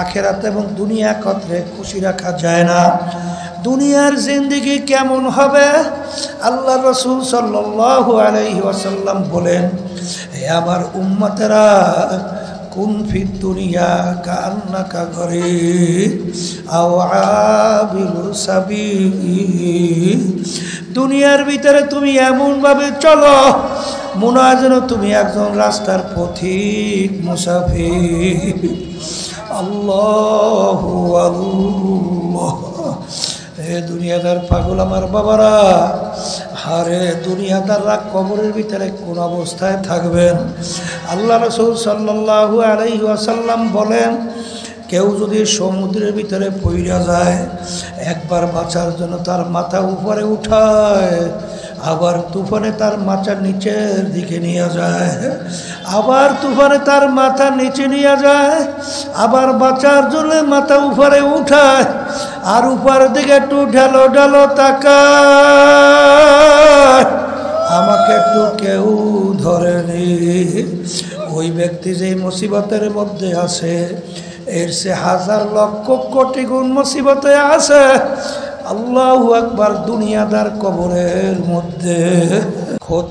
আখিরাত এবং দুনিয়া কতরে খুশি রাখা যায় না। দুনিয়ার জিন্দেগি কেমন হবে? আল্লাহ রাসূল সাল্লাল্লাহু আলাইহি ওয়াসাল্লাম বলেন, হে আমার উম্মতেরা, কুন ফিদ দুনিয়া কান্নাকা গরীব আও আবিরু সাবিল। দুনিয়ার ভিতরে তুমি এমন ভাবে চলো মনে হয় যেন তুমি একজন রাস্তার পথিক মুসাফির। আল্লাহু আল্লাহ। হে দুনিয়াদার পাগল আমার বাবারা, হারে দুনিয়াদাররা কবরের ভিতরে কোন অবস্থায় থাকবেন? আল্লাহ রাসূল সাল্লাল্লাহু আলাইহি ওয়াসাল্লাম বলেন, কেউ যদি সমুদ্রের ভিতরে পইড়া যায়, একবার বাঁচার জন্য তার মাথা উপরে উঠায়, আবার তুফানে তার মাথা নিচের দিকে নিয়ে যায়, আবার তুফানে তার মাথা নিচে নিয়ে যায়, আবার বাঁচার জন্য মাথা উপরে উঠায়, আর উপরের দিকে একটু ঢালো ঢালো তাকায়, আমাকে একটু কেউ ধরেনি। ওই ব্যক্তি যে মুসিবতের মধ্যে আছে, এর সে হাজার লক্ষ কোটি গুণ মুসিবতে আছে। আল্লাহু আকবার। দুনিয়াদার কবরের মধ্যে খোদ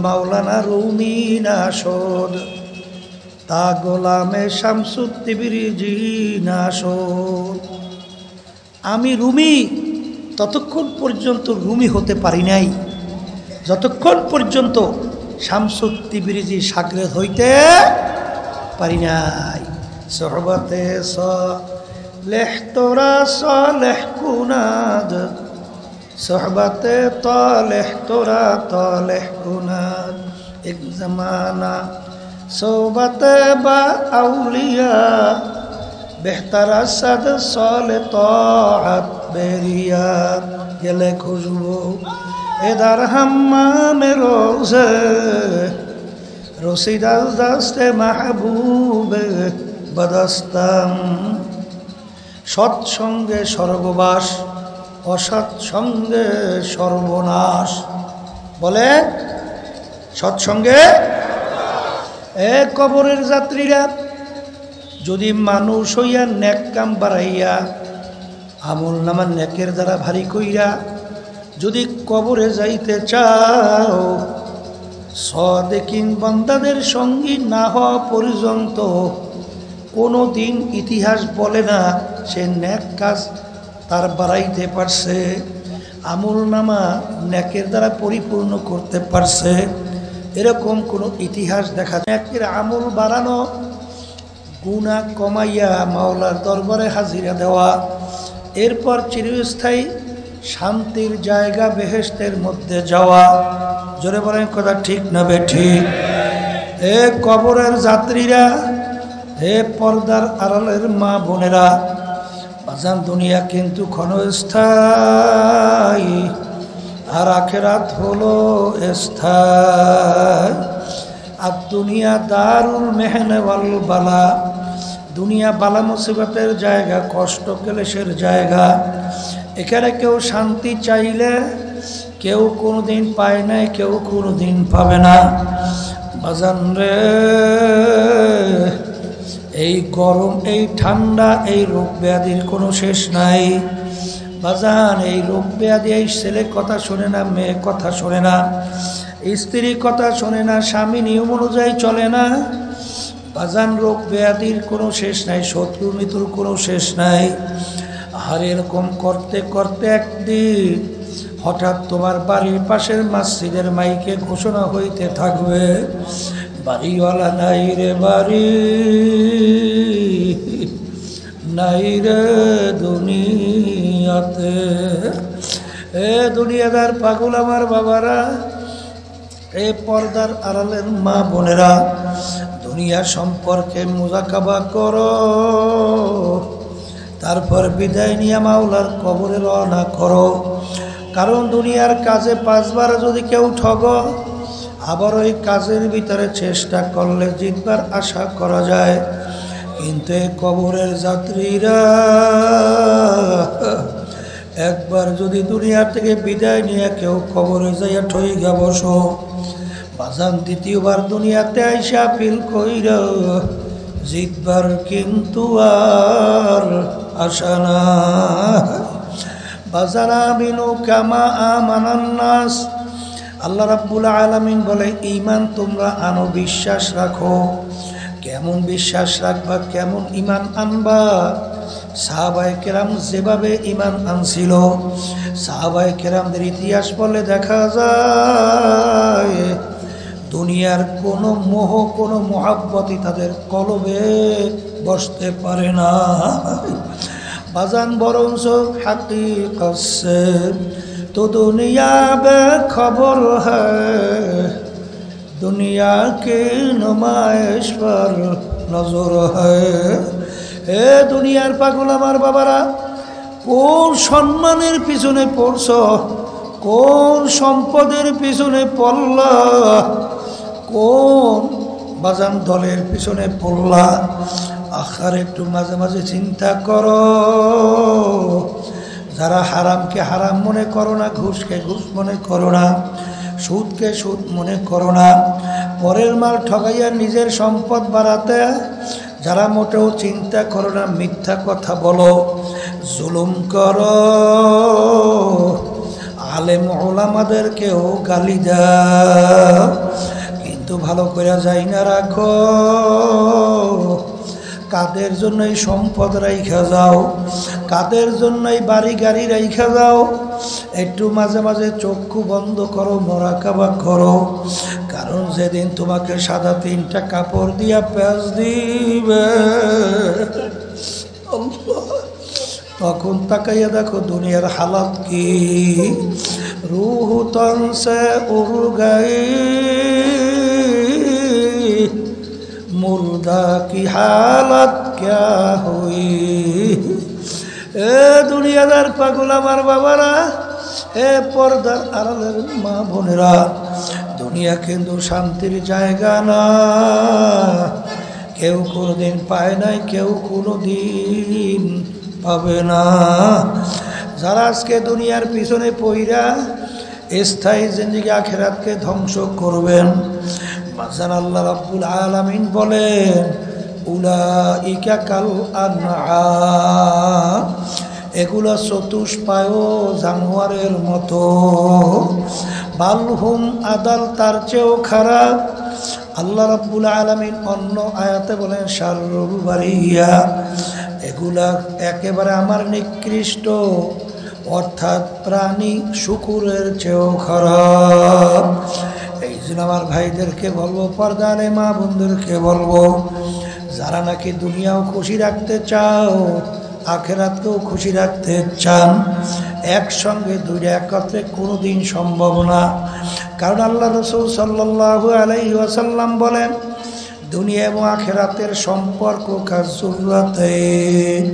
মাওলানা রুমি নাশদ, তা গোলামে শামসুত তিবরিজি নাশদ। আমি রুমি ততক্ষণ পর্যন্ত রুমি হতে পারি নাই যতক্ষণ পর্যন্ত শামসুত তিবরিজি শাগরেদ হইতে পারি নাই। সোহবতে সালেহ তোরা সালেহ কুনাদ, সোহবতে তালেহ তোরা তালেহ কুনাদ। এক জমানা সোহবতে বা আউলিয়া, বেহতর আসদ সালে তাআত বেরিয়া। গেলে খুশবু এদার হাম্মামে রোজে, রসিদ আজ দস্তে মাহবুবে বদস্তম। সৎসঙ্গে স্বর্গবাস, অসৎসঙ্গে সর্বনাশ। বলে সৎসঙ্গে কবরের যাত্রীরা যদি মানুষ হইয়া নেক কাম বাড়াইয়া, আমল নামা নেকের দ্বারা ভারী কইরা যদি কবরে যাইতে চাও, সাদেকিন বান্দাদের সঙ্গী না হওয়া পর্যন্ত কোনো দিন ইতিহাস বলে না সে নেক কাজ তার বাড়াইতে পারছে, আমল নামা নেকের দ্বারা পরিপূর্ণ করতে পারছে। এরকম কোনো ইতিহাস দেখা যায়। নেকের আমল বাড়ানো, গুনাহ কমাইয়া মাওলার দরবারে হাজিরা দেওয়া, এরপর চিরস্থায়ী শান্তির জায়গা বেহেশতের মধ্যে যাওয়া। জোরে বলেন কথা ঠিক না বেঠিক? হে কবরের যাত্রীরা, হে পর্দার আড়ালের মা বোনেরা, বাজান দুনিয়া কিন্তু ক্ষণস্থায়ী, আর আখিরাত হলো স্থায়ী। আর দুনিয়া দারুল মেহনে ওয়াল বালা, দুনিয়া বালা মুসিবতের জায়গা, কষ্ট ক্লেশের জায়গা। এখানে কেউ শান্তি চাইলে কেউ কোনোদিন পায় নাই, কেউ কোনোদিন পাবে না। বাজান রে, এই গরম, এই ঠান্ডা, এই রোগ ব্যাধির কোনো শেষ নাই। বাজান এই রোগ ব্যাধি, এই ছেলে কথা শোনে না, মেয়ে কথা শোনে না, স্ত্রী কথা শোনে না, স্বামী নিয়ম অনুযায়ী চলে না। বাজান রোগ ব্যাধির কোনো শেষ নাই, শত্রু মিত্রর কোনো শেষ নাই। আর এরকম করতে করতে একদিন হঠাৎ তোমার বাড়ির পাশের মসজিদের মাইকে ঘোষণা হইতে থাকবে, বাড়িওয়ালা নাই রে বাড়ি, নাই রে দুনিয়াতে। এ দুনিয়াদার পাগল আমার বাবারা, এ পর্দার আড়ালের মা বোনেরা, দুনিয়া সম্পর্কে মুযাকাবা করো, তারপর বিদায় নিয়ে মাওলার কবরে রওনা করো। কারণ দুনিয়ার কাজে 5 বার যদি কেউ ঠগ, আবার ওই কাজের ভিতরে চেষ্টা করলে জিতবার আশা করা যায়। কিন্তু এই কবরের যাত্রীরা একবার যদি দুনিয়া থেকে বিদায় নিয়ে কেউ কবরে যাইয়া ঠইগা বসো, বাজান দ্বিতীয়বার দুনিয়াতে আইসা ফিল কইরা জিতবার কিন্তু আর আশা না। বাজারা বিনু কামা আমানান নাস, আল্লাহ রাব্বুল আলামিন বলে ঈমান তোমরা আনো, বিশ্বাস রাখো। কেমন বিশ্বাস রাখবা, কেমন ঈমান আনবা? সাহাবায়ে কেরাম যেভাবে ঈমান আনছিল, সাহাবায়ে কেরামদের ইতিহাস বলে দেখা যায় দুনিয়ার কোনো মোহ, কোনো মোহাব্বতই তাদের কলবে বসতে পারে না। বাজান বরঞ্চ হাকিকত সে তো দুনিয়া বে খবর হ্যায়, দুনিয়া কে নুমাইশ পর নজর হ্যায়। হে দুনিয়ার পাগল আমার বাবারা, কোন সম্মানের পিছনে পড়ছ, কোন সম্পদের পিছনে পড়লা, কোন বাজান দলের পিছনে পড়লা? আখার একটু মাঝে মাঝে চিন্তা করো। যারা হারামকে হারাম মনে করো না, ঘুষকে ঘুষ মনে করো না, সুদকে সুদ মনে করো না, পরের মাল ঠগাইয়া নিজের সম্পদ বাড়াতে যারা মোটেও চিন্তা করো না, মিথ্যা কথা বলো, জুলুম করো, আলেম ওলামাদেরকেও গালি দাও, কিন্তু ভালো করে যাই না রাখো কাদের জন্য এই সম্পদ রাইখা যাও, কাদের জন্য এই বাড়ি গাড়ি রাইখা যাও। একটু মাঝে মাঝে চক্ষু বন্ধ করো, মোরাকাবা করো, কারণ যেদিন তোমাকে সাদা 3টা কাপড় দিয়া পেঁচ দিবে তখন তাকাইয়া দেখো দুনিয়ার হালাত কি। রূহ তন সে উড় গই, মুর্দা কি হালত ক্যা হুই। এ দুনিয়াদার পাগল আমার বাবারা, এ পর্দার আড়ালের মা বোনেরা, দুনিয়া কিন্তু শান্তির জায়গা না। কেউ কোনোদিন পায় নাই, কেউ কোনোদিন পাবে না। যারা আজকে দুনিয়ার পিছনে পইরা স্থায়ী জিন্দেগি আখিরাতকে ধ্বংস করবেন, মাঝান আল্লাহ রাব্বুল আলামিন বলেন উলাইকা কাল আনআম, এগুলো চতুষ্পায় জানোয়ারের মতো। বালহুম আদাল, তার চেয়েও খারাপ। আল্লাহ রাব্বুল আলামিন অন্য আয়াতে বলেন শাররুল বারিয়া, এগুলা একেবারে আমার নিকৃষ্ট, অর্থাৎ প্রাণী শুকুরের চেয়েও খারাপ। এই জন্য আমার ভাইদেরকে বলবো, পর্দারে মা বোনদেরকে বলবো, যারা নাকি দুনিয়াও খুশি রাখতে চাও, আখিরাতকেও খুশি রাখতে চান, একসঙ্গে দুইটা একত্রে কোনোদিন সম্ভব না। কারণ আল্লাহ রাসূল সাল্লাল্লাহু আলাইহি ওয়াসাল্লাম বলেন, দুনিয়া এবং আখিরাতের সম্পর্ক কাজুরাতাইন,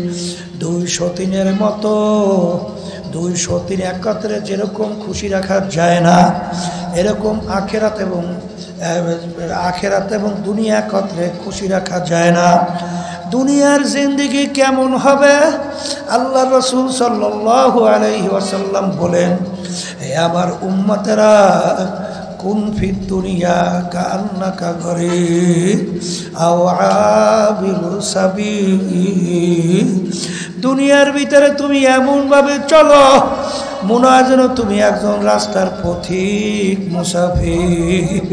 2 সতীনের মতো। 2 সতীন একত্রে যেরকম খুশি রাখা যায় না, এরকম আখিরাত এবং দুনিয়া একত্রে খুশি রাখা যায় না। দুনিয়ার জিন্দেগি কেমন হবে? আল্লাহ রাসূল সাল্লাল্লাহু আলাইহি ওয়াসাল্লাম বলেন, হে আমার উম্মতেরা, কুন ফিদ দুনিয়া কান্নাকা গরীব আও আবিরু সাবিল। দুনিয়ার ভিতরে তুমি এমনভাবে চলো মনে হয় যেন তুমি একজন রাস্তার পথিক, মুসাফির।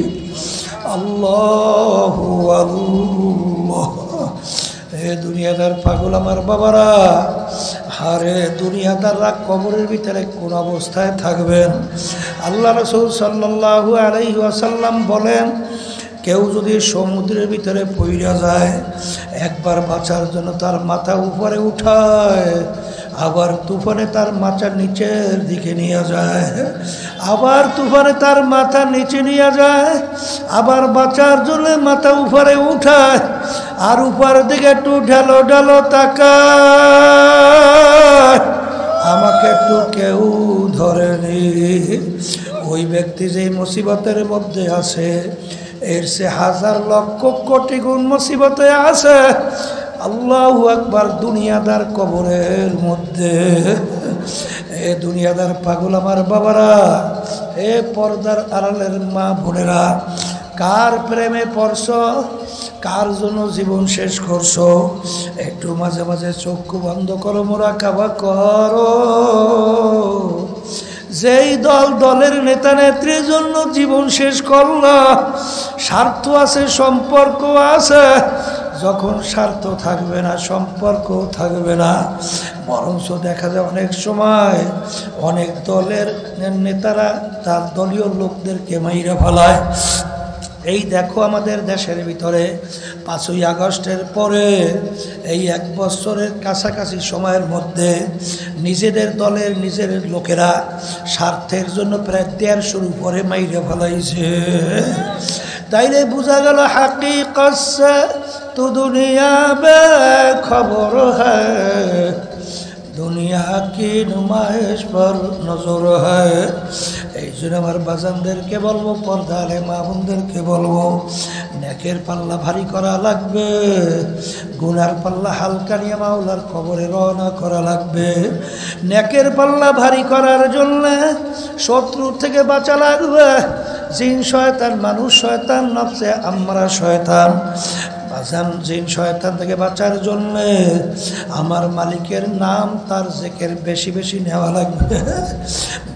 আল্লাহু আল্লাহ। হে দুনিয়াদার পাগল আমার বাবারা, হারে দুনিয়াদাররা কবরের ভিতরে কোন অবস্থায় থাকবেন? আল্লাহ রাসূল সাল্লাল্লাহু আলাইহি ওয়াসাল্লাম বলেন, কেউ যদি সমুদ্রের ভিতরে পইড়া যায়, একবার বাঁচার জন্য তার মাথা উপরে উঠায়, আবার তুফানে তার মাথা নিচের দিকে নিয়ে যায়, আবার তুফানে তার মাথা নিচে নিয়ে যায়, আবার বাঁচার জন্য মাথা উপরে উঠায়, আর উপরের দিকে একটু ঢালো ঢালো তাকায়, আমাকে একটু কেউ ধরেনি। ওই ব্যক্তি যে মুসিবতের মধ্যে আছে, এর সে হাজার লক্ষ কোটি গুণ মুসিবতে আছে। আল্লাহু আকবার। দুনিয়াদার কবরের মধ্যে। এ দুনিয়াদার পাগল আমার বাবারা, এ পর্দার আড়ালের মা বোনেরা, কার প্রেমে পড়ছ? কার জন্য জীবন শেষ করছো? একটু মাঝে মাঝে চক্ষু বন্ধ করো, মুরাকাবা করো। যেই দলের নেতা নেত্রীর জন্য জীবন শেষ করলো, স্বার্থ আছে, সম্পর্ক আছে। যখন স্বার্থ থাকবে না, সম্পর্ক থাকবে না, বরঞ্চ দেখা যায় অনেক সময় অনেক দলের নেতারা তার দলীয় লোকদেরকে মাইরা ফেলায়। এই দেখো আমাদের দেশের ভিতরে 5ই আগস্টের পরে এই 1 বছরের কাছাকাছি সময়ের মধ্যে নিজেদের দলের নিজের লোকেরা স্বার্থের জন্য প্রায় 150-র উপরে মাইরে ফেলাইছে। তাইলে বোঝা গেল হাকিকত সে তো দুনিয়া বে খবর হ্যায়, দুনিয়া কি নুমাইশ পর নজর হয়। এই জন্য আমার বাজানদেরকে বলবো, পর্দারে মা বোনদেরকে বলবো, নেকের পাল্লা ভারী করা লাগবে, গুনার পাল্লা হালকা নিয়ে মাওলার কবরে রওনা করা লাগবে। নেকের পাল্লা ভারী করার জন্য শত্রুর থেকে বাঁচা লাগবে। জিন শয়তান, মানুষ শয়তান, নফসে আম্মারা শয়তান। বাজান, জিন শয়তান থেকে বাঁচার জন্য আমার মালিকের নাম তার জিকির বেশি বেশি নেওয়া লাগবে।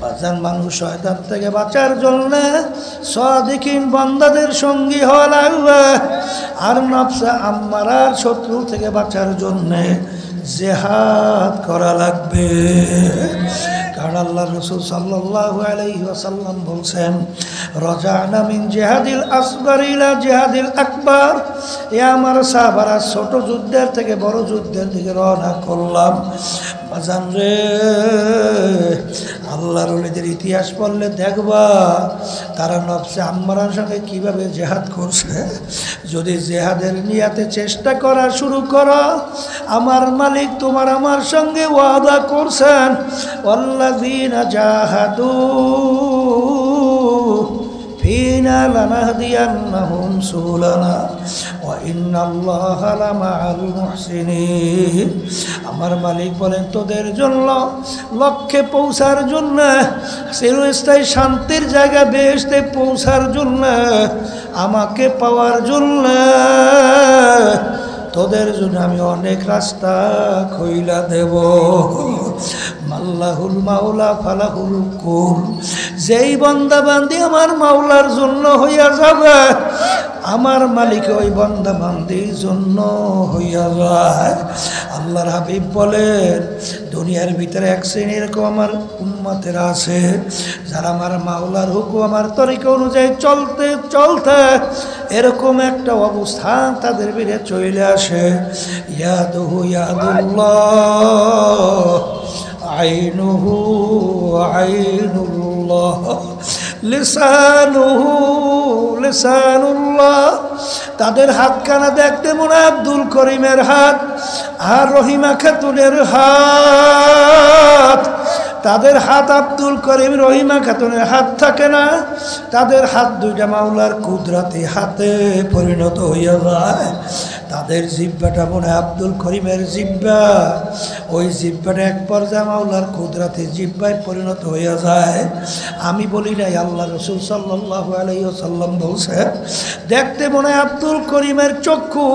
বাজান, মানুষ শয়তান থেকে বাঁচার জন্য সাদিকিন বান্দাদের সঙ্গী হওয়া লাগবে। আর নফসে আম্মারার শত্রু থেকে বাঁচার জন্য জিহাদ করা লাগবে। কারণ আল্লাহ রাসূল সাল্লাল্লাহু আলাইহি ওয়াসাল্লাম বলছেন, রাজানা মিন জিহাদিল আসগর ইলা জিহাদিল আকবার। এ আমার সাহাবারা ছোট যুদ্ধের থেকে বড় যুদ্ধের দিকে রওনা করলাম। বাজান রে, আল্লাহর ওলিদের ইতিহাস পড়লে দেখবা তারা নফসে আম্মারার সঙ্গে কিভাবে জিহাদ করছে। যদি জিহাদের নিয়াতে চেষ্টা করা শুরু করো, আমার মালিক তোমার আমার সঙ্গে ওয়াদা করছেন, ওয়াল্লাযীনা জাহাদু ফিনা লানাহদিয়ান্নাহুম সুবুলানা ওয়া ইন্নাল্লাহা লামাআল মুহসিনিন। আমার মালিক বলেন, তোদের জন্য লক্ষ্যে পৌঁছার জন্য, চিরস্থায়ী শান্তির জায়গা বেহেশতে পৌঁছার জন্য, আমাকে পাওয়ার জন্য তোদের জন্য আমি অনেক রাস্তা খইলা দেব। মাল্লাহুল মাওলা ফালাহুল কুল। যেই বান্দা বান্দি আমার মাওলার জন্য হইয়া যাবে, আমার মালিক ওই বান্দা বান্দির জন্য হইয়া যায়। আল্লাহর হাবিব বলেন, দুনিয়ার ভিতরে এক শ্রেণী এরকম আমার উম্মতের আছে, যারা আমার মাওলার হুকুম আমার তরিকা অনুযায়ী চলতে চলতে এরকম একটা অবস্থান তাদের ভিতরে চলে আসে। ইয়াদুহু ইয়াদুল্লাহ, আইনুহু আইনুল্লাহ, লিসানুহু লিসানুল্লাহ। তাদের হাতখানা দেখতে মনে হয় আব্দুল করিমের হাত আর রহিমা খাতুনের হাত। তাদের হাত আব্দুল করিম রহিমা খাতুনের হাত থাকে না, তাদের হাত দুইটা মাওলার কুদরতি হাতে পরিণত হইয়া যায়। তাদের জিব্বাটা মনে হয় আব্দুল করিমের জিব্বা, ওই জিব্বাটা এক পর্যায়ে মাওলার কুদরতি জিব্বায় পরিণত হইয়া যায়। আমি বলি নাই, আল্লাহ রাসূল সাল্লাল্লাহু আলাইহি ওয়াসাল্লাম বলছে, দেখতে মনে হয় আব্দুল করিমের চক্ষু,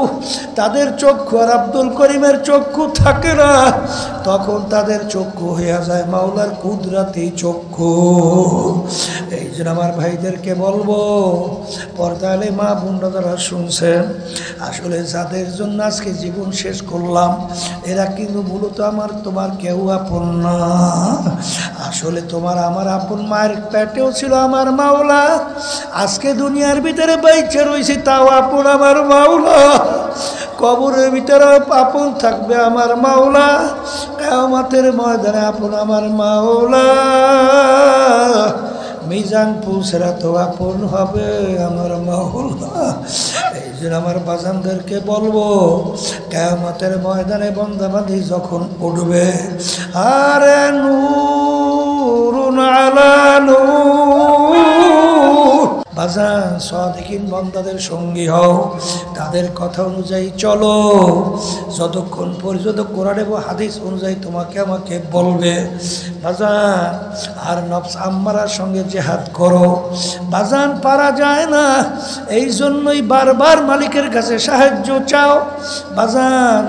তাদের চক্ষু আর আব্দুল করিমের চক্ষু থাকে না, তখন তাদের চক্ষু হইয়া যায় মাওলার কুদরতি চক্ষু। এই জন্য আমার ভাইদেরকে বলবো, পর্দালে মা বোনরা যারা শুনছেন, আসলে যাদের জন্য আজকে জীবন শেষ করলাম, এরা কিন্তু মূলত আমার তোমার কেউ আপন না। আসলে তোমার আমার আপন মায়ের পেটেও ছিল আমার মাওলা, আজকে দুনিয়ার ভিতরে বাইচে রয়েছে তাও আপন আমার মাওলা, কবরের ভিতরে আপন থাকবে আমার মাওলা, কিয়ামতের ময়দানে আপন আমার মাওলা, মিজান পুসরা তো আপন হবে আমার মাওলা। এই জন্য আমার বাজানদেরকে বলবো, কিয়ামতের ময়দানে বান্দাবান্দি যখন উঠবে, আরে নূরুন আলা নূর, বাজান সাদিকিন বান্দাদের সঙ্গী হও, তাদের কথা অনুযায়ী চলো। যতক্ষণ পর্যন্ত কোরআন এবং হাদিস অনুযায়ী তোমাকে আমাকে বলবে বাজান, আর নফস আম্মারার সঙ্গে জিহাদ করো বাজান। পারা যায় না, এই জন্যই বারবার মালিকের কাছে সাহায্য চাও বাজান।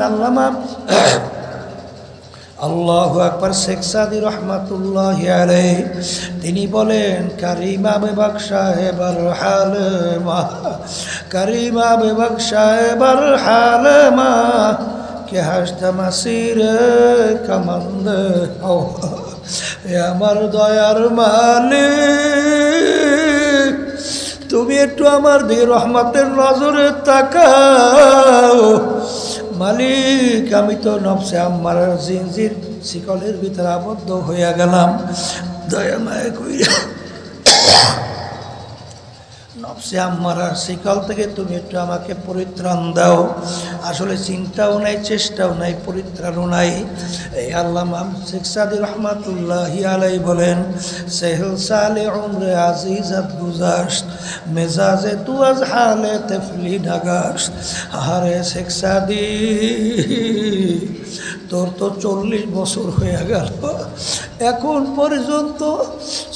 আল্লাহু আকবার। শেখ সাদি রহমাতুল্লাহি আলাইহি তিনি বলেন, কারিমা বেবাক সাহেবার হালেমা, কারিমা বেবাক সাহেবার হালেমা কে হাসতা মাসিরে কামান্দে হও, আমার দয়ার মালিক তুমি একটু আমার দিকে রহমতের নজরে তাকাও মালিক। আমি তো নফসে আম্মারার জিনজির শিকলের ভিতরে আবদ্ধ হইয়া গেলাম, দয়া মায়া কইরা নফসে আম্মারার শিকল থেকে তুমি একটু আমাকে পরিত্রাণ দাও। আসলে চিন্তাও নাই, চেষ্টাও নাই, পরিত্রাণও নাই। এই আল্লামা শেখ সাদি রহমাতুল্লাহি আলাইহি বলেন, সেহল সালে উমরে আজিজাত গুজাশত, মেজাজে তু আজ হালে তেফলি নাগাশ। আরে শেখ সাদি, তোর তো 40 বছর হয়ে গেল, এখন পর্যন্ত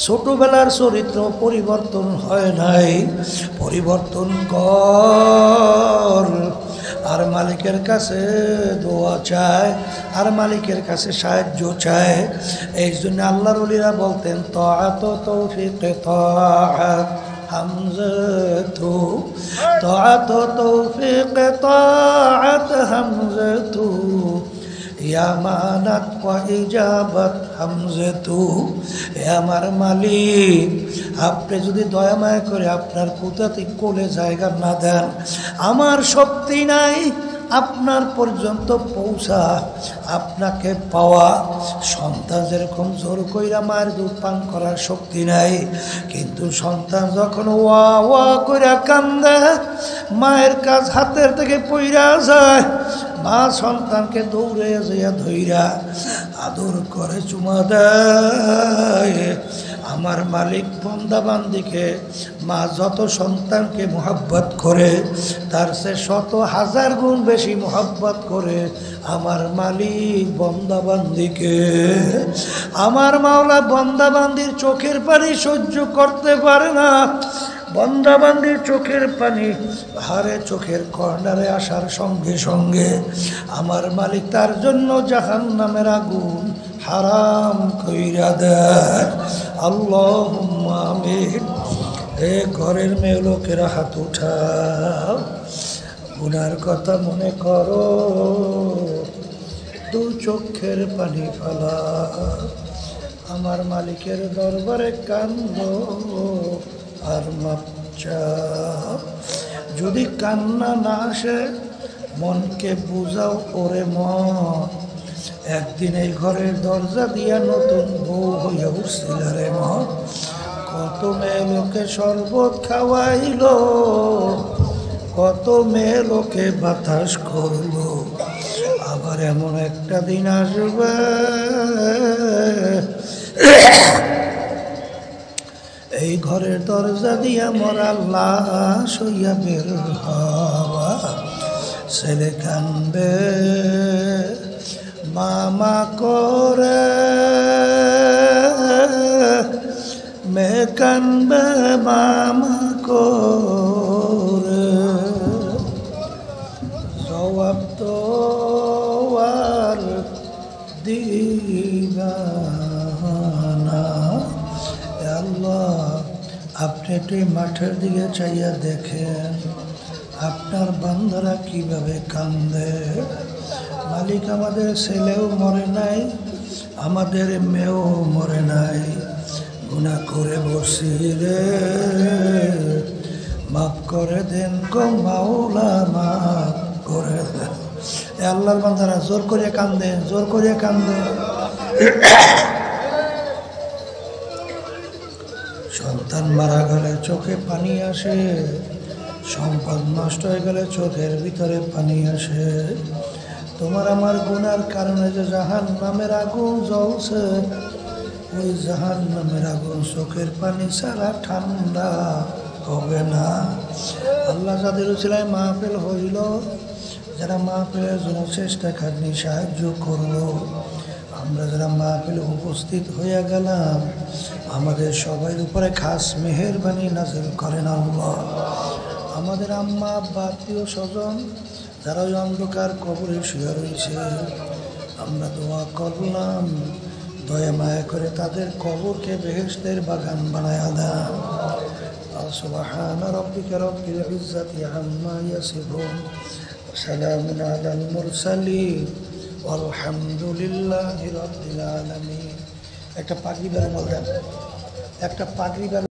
ছোটবেলার চরিত্র পরিবর্তন হয় নাই। পরিবর্তন কর, আর মালিকের কাছে দোয়া চায়, আর মালিকের কাছে সাহায্য চায়। এই জন্য আল্লাহর ওলিরা বলতেন, তাআত তৌফিক তাআত হামজাতু, তাআত তৌফিক তাআত হামজাতু, ইয়ামানাত ওয়া ইজাবাত হামজাতু। হে আমার মালিক, আপনি যদি দয়া মায়া করে আপনার কুদরতি কোলে জায়গা না দেন, আমার শক্তি নাই আপনার পর্যন্ত পৌঁছা, আপনাকে পাওয়া। সন্তান যেরকম জোর কইরা মায়ের দুধ পান করার শক্তি নাই, কিন্তু সন্তান যখন ওয়া ওয়া কইরা কান্দে, মায়ের কাজ হাতের থেকে পইরা যায়, মা সন্তানকে দৌড়ে যাইয়া ধইরা আদর করে চুমা দেয়। আমার মালিক বান্দাবান্দিকে মা যত সন্তানকে মোহাব্বত করে, তার সে 100,000 গুণ বেশি মোহাব্বত করে আমার মালিক বান্দাবান্দিকে। আমার মাওলা বান্দাবান্দির চোখের পানি সহ্য করতে পারে না। বান্দাবান্দির চোখের পানি হারে চোখের কর্নারে আসার সঙ্গে সঙ্গে আমার মালিক তার জন্য জাহান্নামের আগুন হারাম কইরা দেয়। আল্লাহুম্মা আমিন। এ ঘরের মেয়ে লোকেরা হাত উঠাও, গুনার কথা মনে করো, দু চোখের পানি ফেলা, আমার মালিকের দরবারে কান্দো আর মাপ চাও। যদি কান্না না আসে, মনকে বুঝাও ওরে মন, একদিন এই ঘরের দরজা দিয়া নতুন বউ হইয়া উঠছিল রে মন। কত মেয়ে লোকে শরবত খাওয়াইল, কত মেয়ে লোকে বাতাস করলো, আবার এমন একটা দিন আসবে এই ঘরের দরজা দিয়া মরা লাশ হইয়া বের হওয়া। ছেলে কানবে মামা করে, মেয়ে কানবে মামা করে, জবাব তো আর দিবা না। আল্লাহ, আপনি একটু মাঠের দিকে চাইয়া দেখেন আপনার বান্দারা কিভাবে কান্দে। মালিক, আমাদের ছেলেও মরে নাই, আমাদের মেয়েও মরে নাই, গুনাহ করে বসি রে, মাফ করে দেন গো মাওলা, মাফ করে দেন। আল্লাহর বান্দারা জোর করে কান্দে, জোর করে কান্দে। সন্তান মারা গেলে চোখে পানি আসে, সম্পদ নষ্ট হয়ে গেলে চোখের ভিতরে পানি আসে। তোমার আমার গুনার কারণে যে জাহান্নামের আগুন জ্বলছে, ওই জাহান্নামের আগুন চোখের পানি ছাড়া ঠান্ডা হবে না। আল্লাহ যাদের উসিলায় মাহফিল হইল, যারা মাহফিলের জন্য চেষ্টা খাটনি সাহায্য করলো, আমরা যারা মাহফিলে উপস্থিত হইয়া গেলাম, আমাদের সবার উপরে খাস মেহেরবানি নাযিল করেন আল্লাহ। আমাদের আম্মা আব্বা আত্মীয় স্বজন যারা ওই অন্ধকার কবরে শুয়ে রয়েছে, আমরা দোয়া করলাম দয়া মায়া করে তাদের কবরকে বেহেশতের বাগান বানায়া দাও। সুবহানা রাব্বিকা রাব্বিল ইজ্জাতি আম্মা ইয়াসিফুন, সালামুন আলাল মুরসালিন, আলহামদুলিল্লাহি রাব্বিল আলামিন। একটা পাগড়ি বের বলতেন, একটা পাগড়ি বের।